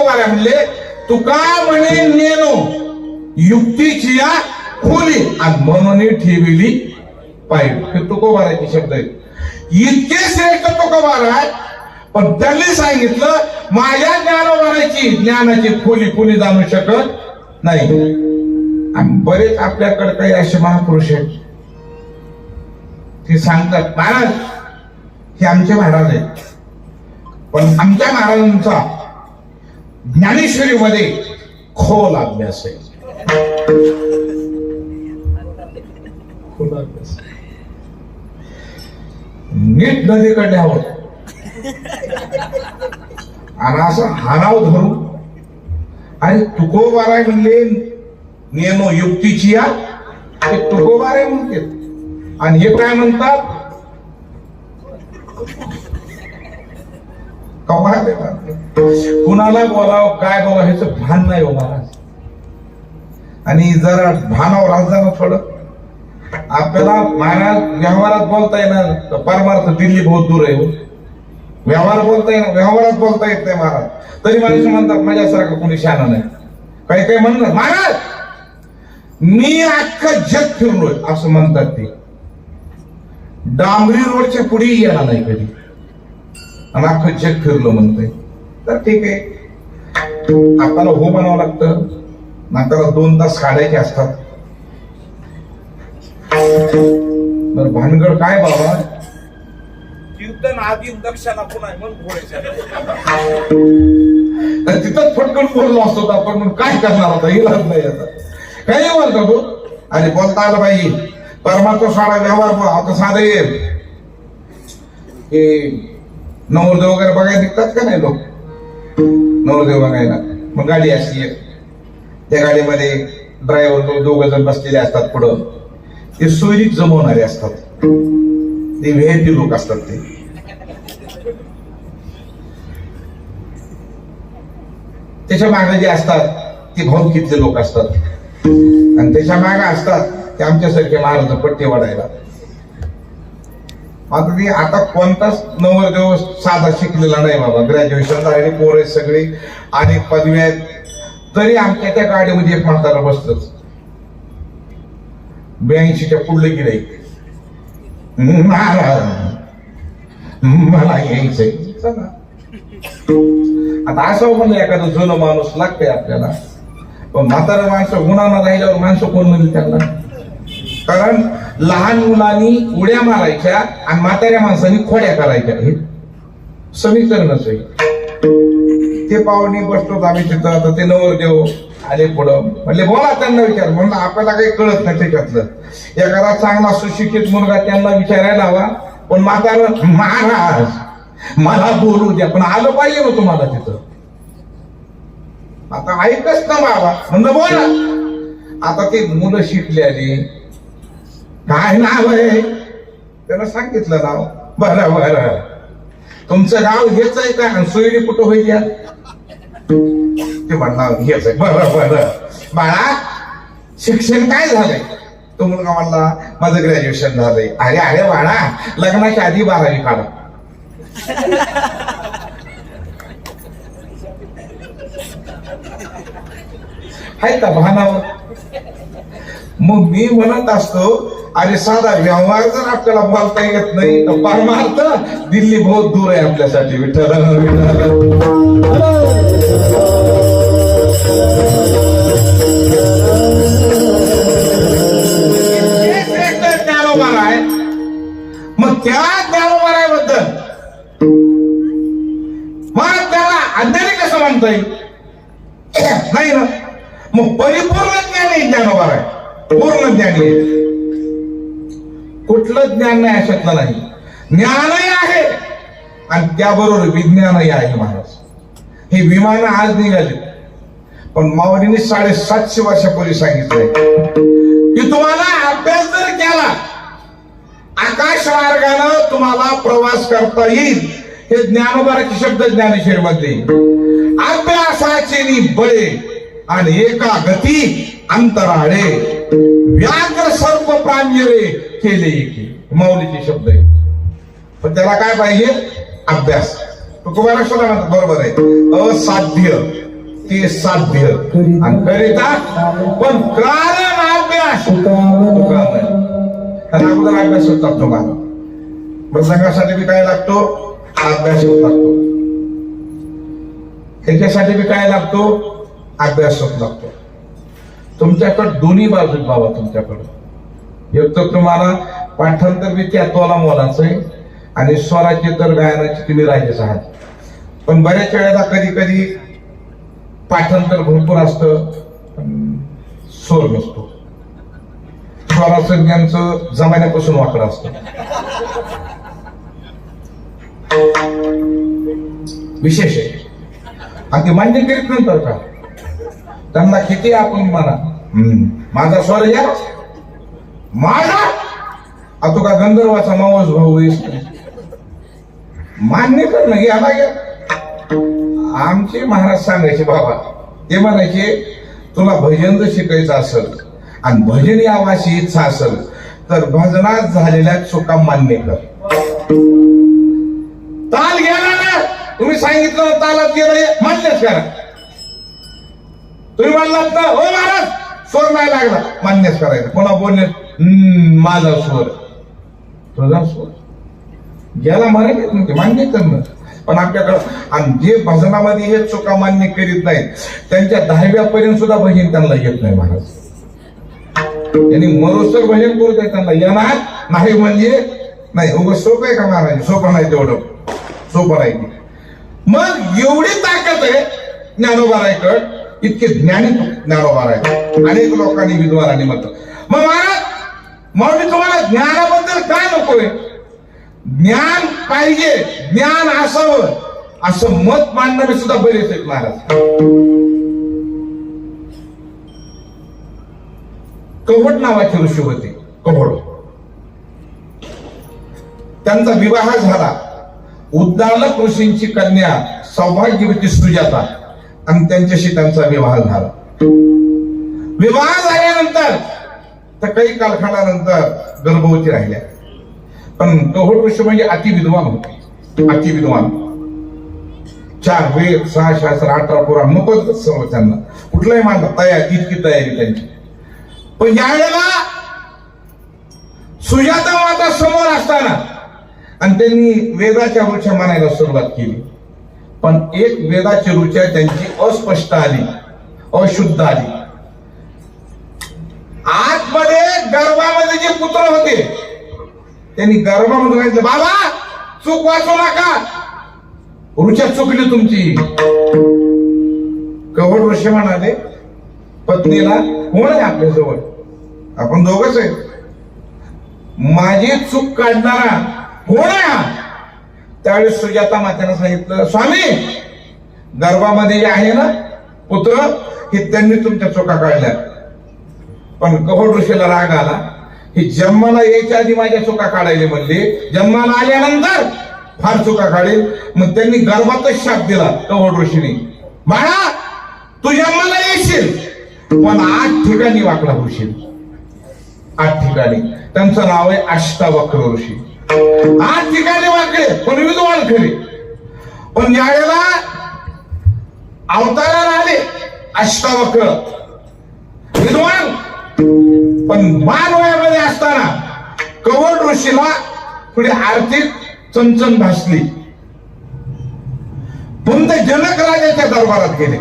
तुकोबारा म्हणले तुका म्हणे नेनो युक्तीची या खोली आणि म्हणून ठेवली पाहिजे. हे तुकोबाराचे शब्द आहेत. इतके श्रेष्ठ तुकोबारा आहे. पण त्यांनी सांगितलं माझ्या ज्ञानोबाराची ज्ञानाची खोली कोणी जाणू शकत नाही. आणि बरेच आपल्याकडे काही असे महापुरुष आहेत ते सांगतात महाराज हे आमचे महाराज आहेत, पण आमच्या महाराजांचा ज्ञानेश्वरीमध्ये खोल अभ्यास आहे. खोल अभ्यास नीट नदीकडे हवं आणि असं हानाव धरू आणि तुकोबारा म्हणले नियम युक्तीची या ते तुकोबारा म्हणते. आणि हे काय म्हणतात कुणाला बोलावं काय बोलावं ह्याचं भान नाही हो महाराज. आणि जरा भानावर राजधान थोडं आपल्याला महाराज व्यवहारात बोलता येणार परमार्थ दिल्ली बहुत दूर आहे. व्यवहार बोलता येणार व्यवहारात बोलता येत नाही महाराज. तरी माणसं म्हणतात माझ्यासारखं कोणी शहाणा नाही. काही काही म्हणतात महाराज मी अख्खं जग फिरलोय असं म्हणतात ते. डांबरी रोडच्या पुढे येणार नाही कधी आणि अख्खं जग फिरलो म्हणतोय. तर ठीक आहे आपल्याला हो म्हणावं लागतं. नाकाला 2 तास काढायचे असतात. बरं भानगड काय बाबा कीर्तन आधी दक्षाला पुन्हा म्हणून तिथंच फटकन बोललो असतो आपण. मग काय करणार होता इलाज नाही आता. काही बोलतो तू अरे बोलता आलं पाहिजे. परमात्मा साडा व्यवहार आता साधे हे नवरदेव वगैरे बघायला निघतात का नाही लोक नवरदेव बघायला. मग गाडी असते त्या गाडीमध्ये ड्रायव्हर 2 जण बसलेले असतात. पुढं ते सोयरीक जमवणारे असतात. ते व्हीआयपी लोक असतात. ते त्याच्या मागे जे असतात ते भाऊकीतले लोक असतात. आणि त्याच्या मागे असतात ते आमच्यासारखे महाराज पट्टे वाढायला. आता ते आता कोणताच नवरदेव साधा शिकलेला नाही बाबा. ग्रॅज्युएशन झालेली पोरं आहेत सगळी आणि पदवी आहेत. तरी आमच्या त्या गाडीमध्ये एक म्हातारा बसतच 82च्या पुढले गेले मला यायचंय चला. आता असं म्हणलं एखादं जुनं माणूस लागतंय आपल्याला. पण म्हातारा माणसं गुणांना राहिल्यावर माणसं कोण म्हणली त्यांना. कारण लहान मुलांनी उड्या मारायच्या आणि म्हाताऱ्या माणसांनी खोड्या करायच्या हे समीकरणच आहे. ते पाहुणे बसतो आम्ही तिथं. आता ते नवरदेव आले पुढं म्हणले बोला त्यांना विचार. म्हणलं आपल्याला काही कळत नाही त्याच्यातलं. एखादा चांगला सुशिक्षित मुलगा त्यांना विचारायला हवा. पण म्हातारा महाराज मला बोलू द्या पण आलं पाहिजे ना तुम्हाला तिथं. आता ऐकच ना बाबा म्हणलं बोला. आता ते मुलं शिकले आली काय नाव आहे त्याला सांगितलं नाव. बरं बरं तुमचं गाव हेच आहे का सोयरी कुठं होईल या ते म्हणणार हेच आहे. बरं बरं बाळा शिक्षण काय झालंय. तो मुलगा म्हणला माझं ग्रॅज्युएशन झालंय. अरे अरे बाळा लग्नाच्या आधी 12वी काढा. आहे का भानावर. मग मी म्हणत असतो अरे साधा व्यवहार जर आपल्याला बोलता येत नाही तर परमार्थ दिल्ली बहुत दूर आहे आपल्यासाठी. विठ्ठल ज्ञानोबार आहे. मग त्या ज्ञानोबाराबद्दल मग त्याला अज्ञानी कसं म्हणता येईल नाही ना. मग परिपूर्ण ज्ञानी ज्ञानोबार आहे. पूर्ण ज्ञानी आहे. कुठलं ज्ञान नाही अशातलं नाही. ज्ञानही आहे आणि त्याबरोबर विज्ञानही आहे महाराज. हे विमान आज निघाले पण माऊलीने 750 वर्षापूर्वी सांगितलंय की तुम्हाला अभ्यास जर केला आकाश मार्गाने तुम्हाला प्रवास करता येईल. हे ज्ञानोबाराचे शब्द ज्ञानेश्वरी मध्ये. अभ्यासाचे बळे आणि एका गती अंतराळे व्याघ्र सर्प प्रांजळे केले एके. माऊलीचे शब्द आहे. पण त्याला काय पाहिजे अभ्यास. तुकोबारा म्हणतात बरोबर आहे. असाध्य ते साध्य आणि करिता पण कारण अभ्यास अगोदर अभ्यास होत लागतो मला प्रसंगासाठी बी काय लागतो अभ्यास होत लागतो ह्याच्यासाठी बी काय लागतो अभ्यास होत लागतो तुमच्याकडे दोन्ही बाजू बाबा तुमच्याकडे एक तर तुम्हाला पाठांतर बी त्या तोला मोलाचं आहे आणि स्वराचे तर गायनाचे तुम्ही राजेच आहात पण बऱ्याच वेळेला कधी कधी पाठांतर भरपूर असतं स्वर नसतो स्वराचं ज्ञानचं जमान्यापासून वाकडं असतं विशेष आहे आणि ते मान्य करीत नंतर का त्यांना किती आपण म्हणा माझा स्वर या माझा आता का गंधर्वाचा मावस भाऊ मान्य करणं याला घ्या आमचे महाराज सांगायचे बाबा ते म्हणायचे तुला भजन जर शिकायचं असेल आणि भजन यावाशी इच्छा असेल तर भजनात झालेल्या चुका मान्य कर ताल गेला ना तुम्ही सांगितलं ना तालात गेलं मान्यच करा तुम्ही म्हणलात ना हो महाराज स्वर नाही लागला मान्यच करायचं कोणा बोलले माझा स्वर तुझा स्वर ज्याला मराठीत म्हणते मान्य करणं पण आपल्याकडं आणि जे भजनामध्ये हे चुका मान्य करीत नाहीत त्यांच्या 10व्या पर्यंत सुद्धा भजन त्यांना येत नाही महाराज त्यांनी मरोसर भजन करू दे त्यांना येणार नाही म्हणजे नाही उगं सोपं आहे का महाराज सोपं नाही तेवढं सोपं नाही मग एवढी ताकद आहे ज्ञानोबारायकड इतके ज्ञानी ज्ञानोबाराय अनेक लोकांनी विद्वानांनी म्हणतात मग महाराज मग मी तुम्हाला ज्ञानाबद्दल काय नकोय ज्ञान पाहिजे ज्ञान असावं असं मत मांडणारे सुद्धा बरेच आहेत महाराज कवड नावाचे ऋषी होते कवड त्यांचा विवाह झाला उद्दालक ऋषींची कन्या सौभाग्यवती सुजाता आणि त्यांच्याशी त्यांचा विवाह झाला विवाह झाल्यानंतर तर काही कालखंडानंतर गर्भवती राहिल्या पण कहोड ऋषी म्हणजे अतिविद्वान होते अतिविद्वान 4 वेद 6 शास्त्र 18 पुराण नको सर्व त्यांना कुठलाही मांडा तयारी इतकी तयारी त्यांची पण यावेळेला सुजाता माता समोर असताना आणि त्यांनी वेदाच्या रुच्या मानायला सुरुवात केली पण एक वेदाची रुच्या त्यांची अस्पष्ट आली अशुद्ध आली आतमध्ये गर्भामध्ये जे पुत्र होते त्यांनी गर्भामध्ये सांगितलं बाबा चूक वाचू नका रुच्या चुकली तुमची कवड ऋषी म्हणाले पत्नीला कोण आहे आपल्या जवळ आपण दोघच आहे माझी चूक काढणारा कोण आहे त्यावेळेस सुजाता मातेनं सांगितलं स्वामी गर्भामध्ये जे आहे ना पुत्र हे त्यांनी तुमच्या चुका काढल्या पण कहोड ऋषीला राग आला ही जन्माला यायच्या आधी माझ्या चुका काढायला म्हणले जन्माला आल्यानंतर फार चुका काढेल मग त्यांनी गर्भातच शाप दिला कहोड ऋषीने बाळा तू जन्माला येशील पण 8 ठिकाणी वाकडा होशील 8 ठिकाणी त्यांचं नाव आहे अष्टावक्र ऋषी 8 ठिकाणी वाकडे पण विद्वान खरे पण यावेळेला अवताराला आले अष्टावक्र विद्वान पण बाल वयामध्ये असताना कवड ऋषीला पुढे आर्थिक चणचण भासली पण ते जनक राजाच्या दरबारात गेले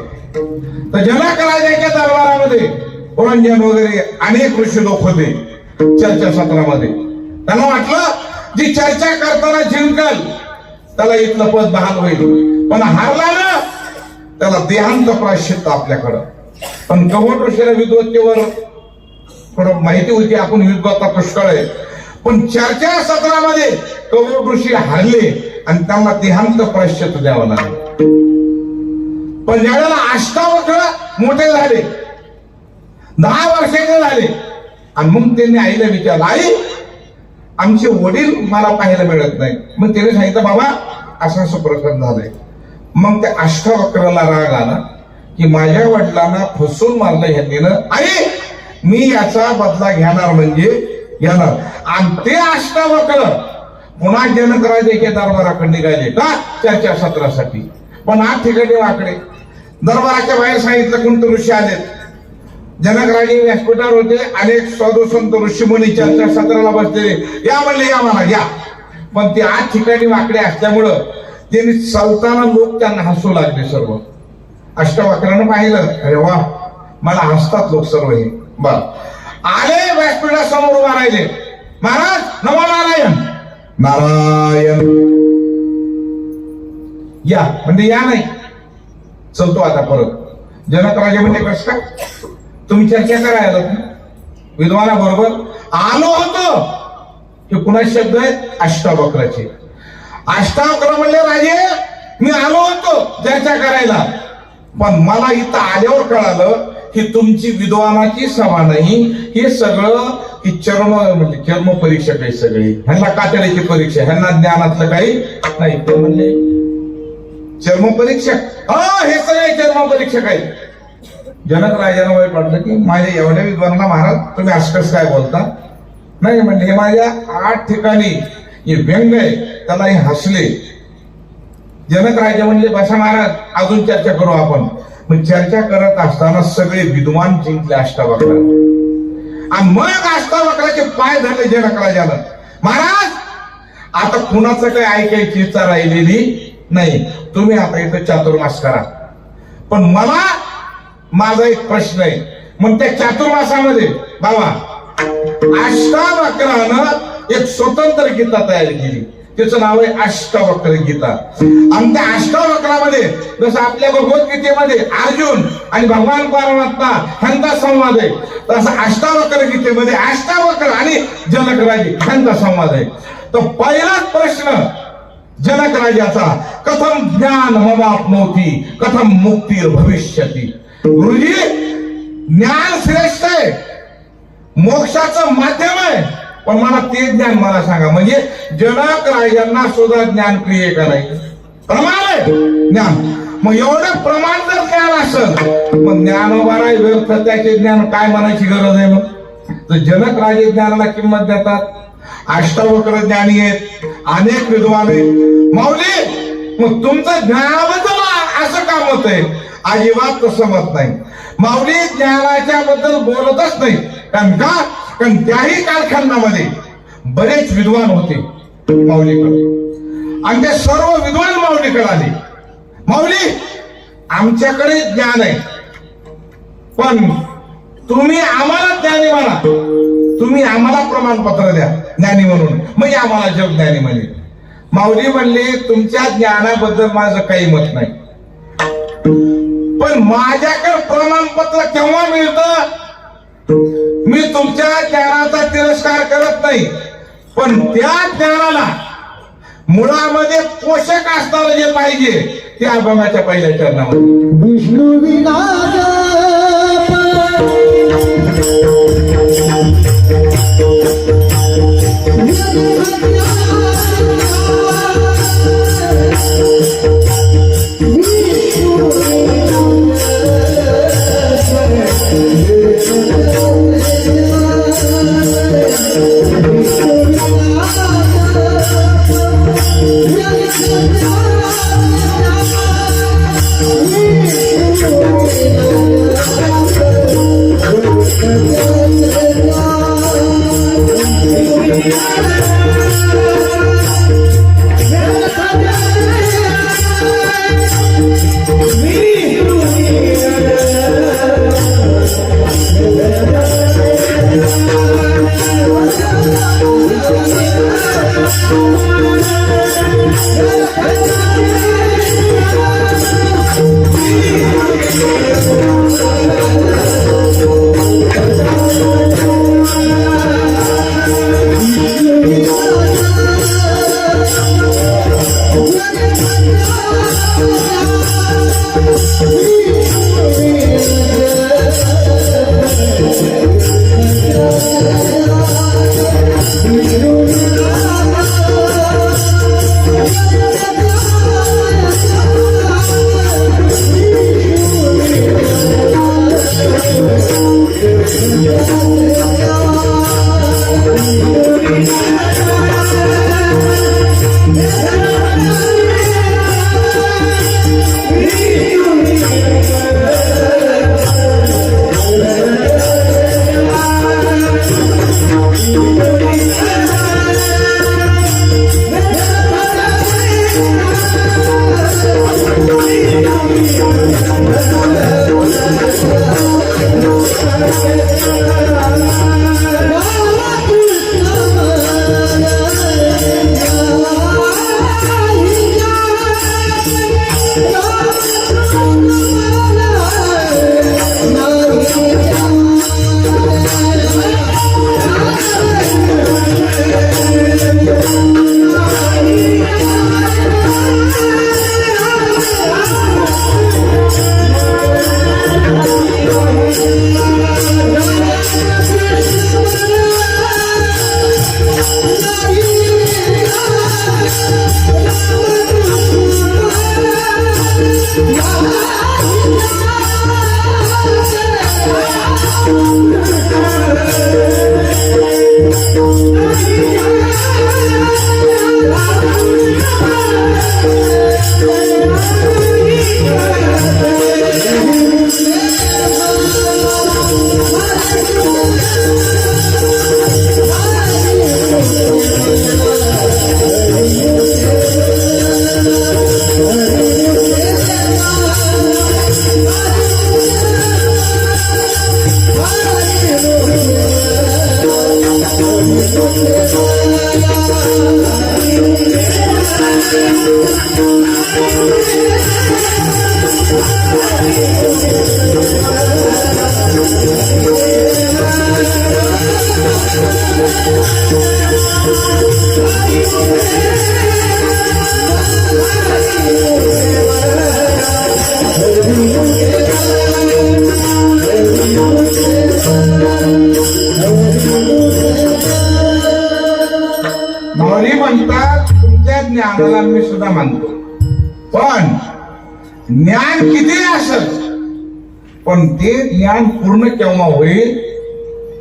तर जनक राजाच्या दरबारामध्ये पुरंजन वगैरे अनेक ऋषी लोक होते चर्चासत्रामध्ये त्यांना वाटलं जी चर्चा करताना जिंकल त्याला इथलं पद बहाल होईल पण हारला ना त्याला देहांत प्रायश्चित्त आपल्याकडं पण कवड ऋषीला विद्वत्तेवर थोडं माहिती होती आपण विद्वत्ता पुष्कळ आहे पण चर्चा सत्रामध्ये कवड ऋषी हारले आणि त्यांना देहांत प्रायश्चित्त द्यावं लागलं पण ज्यावेळेला अष्टावक्र मोठे झाले 10 वर्षाचे झाले आणि मग त्यांनी आईला विचारलं आई आमचे वडील मला पाहायला मिळत नाही मग त्याने सांगितलं बाबा असं असं प्रकरण झालंय मग त्या अष्टावक्राला राग आला की माझ्या वडिलांना फसवून मारलं ह्यांनी आई मी याचा बदला घेणार म्हणजे घेणार आणि ते अष्टावक्र पुन्हा जनक राजाच्या दरबाराकडे निघाले का चर्चा सत्रासाठी पण 8 ठिकाणी वाकडे दरबाराच्या बाहेर सांगितलं कोणते ऋषी आलेत. जनकराजे व्यासपीठावर होते. अनेक साधू संत ऋषीमुनी चर्चा सत्राला बसलेले. या म्हणले या मला घ्या. पण ते 8 ठिकाणी वाकडे असल्यामुळं त्यांनी चालताना लोक त्यांना हसू लागले. सर्व अष्टवक्रानं पाहिलं. अरे वा, मला हसतात लोक सर्व. हे बर आले व्यासपीठासमोर उभा राहिले. महाराज नमो नारायण. नारायण या म्हणजे या नाही, चलतो आता परत. जनकराजे म्हणजे कसं काय तुम्ही चर्चा करायला विद्वाना बरोबर आलो होतो. हे कुणा शब्द आहेत? अष्टावक्राचे. अष्टावक्र म्हणले राजे मी आलो होतो चर्चा करायला, पण मला इथं आल्यावर कळालं की तुमची विद्वानाची सभा नाही. हे सगळं ही चर्म म्हणजे चर्म परीक्षक आहे सगळे. ह्यांना कातड्याची परीक्षा, ह्यांना ज्ञानातलं काही नाही. ते म्हणले चर्म परीक्षक, हे सगळे चर्म परीक्षक आहेत. जनक राजांना वाईट वाटलं की माझ्या एवढ्या विद्वानांना महाराज तुम्ही असं कसं काय बोलता. नाही म्हणले हे माझ्या 8 ठिकाणी हे व्यंग आहे, त्याला हे हसले. जनक राजा म्हणले बसा महाराज अजून चर्चा करू आपण. मग चर्चा करत असताना सगळे विद्वान जिंकले अष्टावक्र. आणि मग अष्टावक्राचे पाय धरले जनक राजानं. महाराज आता कुणाचं काही ऐकायची इच्छा राहिलेली नाही, तुम्ही आता इथं चातुर्मास करा. पण मला माझा एक प्रश्न आहे. मग त्या चातुर्मासामध्ये बाबा अष्टावक्रानं एक स्वतंत्र गीता तयार केली. त्याचं नाव आहे अष्टावक्र गीता. आणि त्या अष्टावक्रामध्ये जसं आपल्या भगवद्गीतेमध्ये अर्जुन आणि भगवान परमात्मा ह्यांचा संवाद आहे, तसं अष्टावक्र गीतेमध्ये अष्टावक्र आणि जनकराजे ह्यांचा संवाद आहे. तर पहिलाच प्रश्न जनक राजाचा, कथम ज्ञान ममाप्नोती कथम मुक्ती भविष्यती. गुरुजी ज्ञान श्रेष्ठ आहे, मोक्षाचं माध्यम आहे, पण मला ते ज्ञान मला सांगा. म्हणजे जनक राजांना सुद्धा ज्ञान प्रिय का नाही? प्रमाण आहे ज्ञान. मग एवढं प्रमाण जर ज्ञान असेल मग ज्ञानोबा व्यर्थ त्याचे ज्ञान काय म्हणायची गरज आहे. मग तर जनक राजे ज्ञानाला किंमत देतात. अष्टावक्र ज्ञानी आहेत, अनेक विद्वान आहेत. माऊली मग तुमचं ज्ञानाबद्दल असं का मत आहे? अजिबात तसं मत नाही. माऊली ज्ञानाच्या बद्दल बोलतच नाही. कारण का? कारण त्याही कालखंडामध्ये बरेच विद्वान होते माऊलीकडे, आणि ते सर्व विद्वान माऊलीकडे आले. माऊली आमच्याकडे ज्ञान आहे, पण तुम्ही आम्हाला ज्ञानी म्हणा, तुम्ही आम्हाला प्रमाणपत्र द्या ज्ञानी म्हणून, म्हणजे आम्हाला जग ज्ञानी म्हणे. माऊली म्हणले तुमच्या ज्ञानाबद्दल माझं काही मत नाही, पण माझ्याकडे प्रमाणपत्र केव्हा मिळतं? मी तुमच्या ज्ञानाचा तिरस्कार करत नाही, पण त्या ज्ञानाला मुळामध्ये पोषक असणारं जे पाहिजे ते अभंगाच्या पहिल्या चरणामध्ये. विष्णू माऊली म्हणतात तुमच्या ज्ञानाला मी सुद्धा मानतो, पण ज्ञान किती असेल पण ते ज्ञान पूर्ण केव्हा होईल?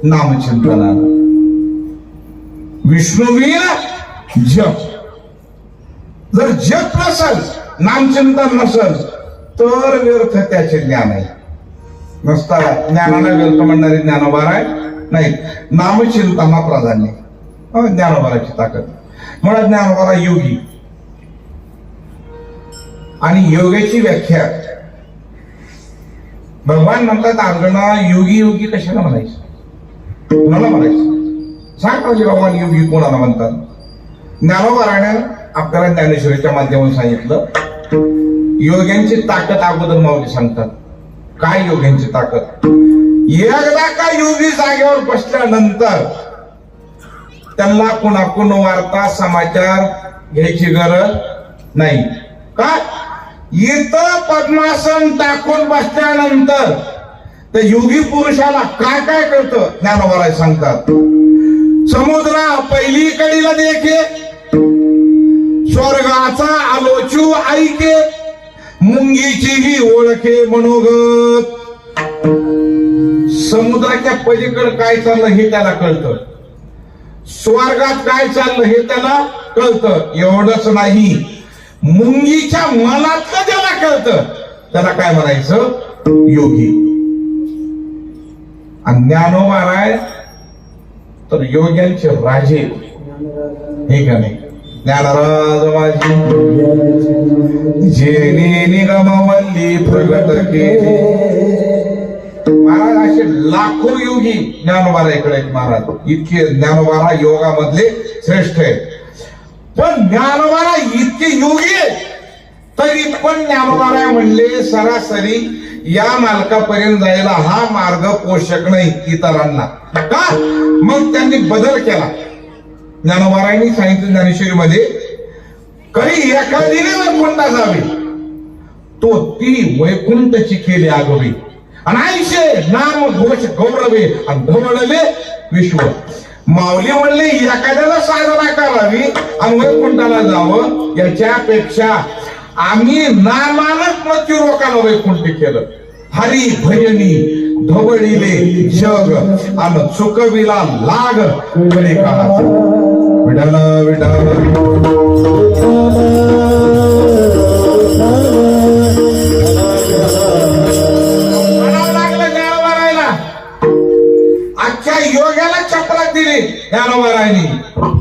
नामचिंतनाला. विष्णुवीर जप. जर जप नसेल, नामचिंतन नसेल तर व्यर्थ त्याचे ज्ञान आहे. नसता ज्ञानाला व्यर्थ म्हणणारे ज्ञानोबा आहे नाही, नामचिंतना प्राधान्य. ज्ञानोबाची ताकद म्हणून ज्ञानोबा योगी. आणि योगाची व्याख्या भगवान म्हणतात अर्जुना योगी योगी कशाला म्हणायचं? कोणाला म्हणायचं? सांग म्हणजे भगवान योगी कोणाला म्हणतात? ज्ञानोबाने आपल्याला ज्ञानेश्वरीच्या माध्यमातून सांगितलं. योग्यांची ताकद अगोदर माऊली सांगतात. काय योग्यांची ताकद? एकदा का योगी जागेवर बसल्यानंतर त्यांना कुणाकुण वार्ता समाचार घ्यायची गरज नाही. का? इथं पद्मासन टाकून बसल्यानंतर त्या योगी पुरुषाला काय काय कळतं ज्ञानोबा सांगतात. समुद्रा पहिली कडीला देखे, स्वर्गाचा आलोचू ऐके, मुंगीचीही ओळखे मनोगत. समुद्राच्या पलीकडे काय चाललं हे त्याला कळतं, स्वर्गात काय चाललं हे त्याला कळतं. एवढंच नाही, मुंगीच्या मनातलं त्याला कळतं. त्याला काय म्हणायचं? योगी. आणि ज्ञानोबा राय तर योग्यांचे राजे. हे का नाही? ज्ञानराज माझी जेने निगमवल्ली प्रगट केले. महाराज असे लाखो योगी ज्ञानोबाराकडे आहेत. महाराज इतके ज्ञानोबारा योगामधले श्रेष्ठ आहेत. पण ज्ञानोबारा इतके योगी आहेत तरी पण ज्ञानोबारा म्हणले सरासरी या मालकापर्यंत जायला हा मार्ग पोषक नाही इतरांना. का? मग त्यांनी बदल केला. ज्ञानोबारांनी सांगितलं ज्ञानेश्वरीमध्ये, कधी एखादीने वैकुंठा जावे तो ती वैकुंठची केली आगोवी. आणि आयुष्य नाम घोष गौरवे आणि धवळले विश्व. माऊली म्हणले एखाद्याला साधना करावी आणि वैकुंठाला जावं, याच्यापेक्षा आम्ही नामानच मृत्यू रोकाला वैकुंठ केलं. हरी भजनी धवळीले जग आणि चुकविला लाग कडे काळाचा. विडाला विडाला योग्याला चपला दिली ज्ञानोबारायांनी.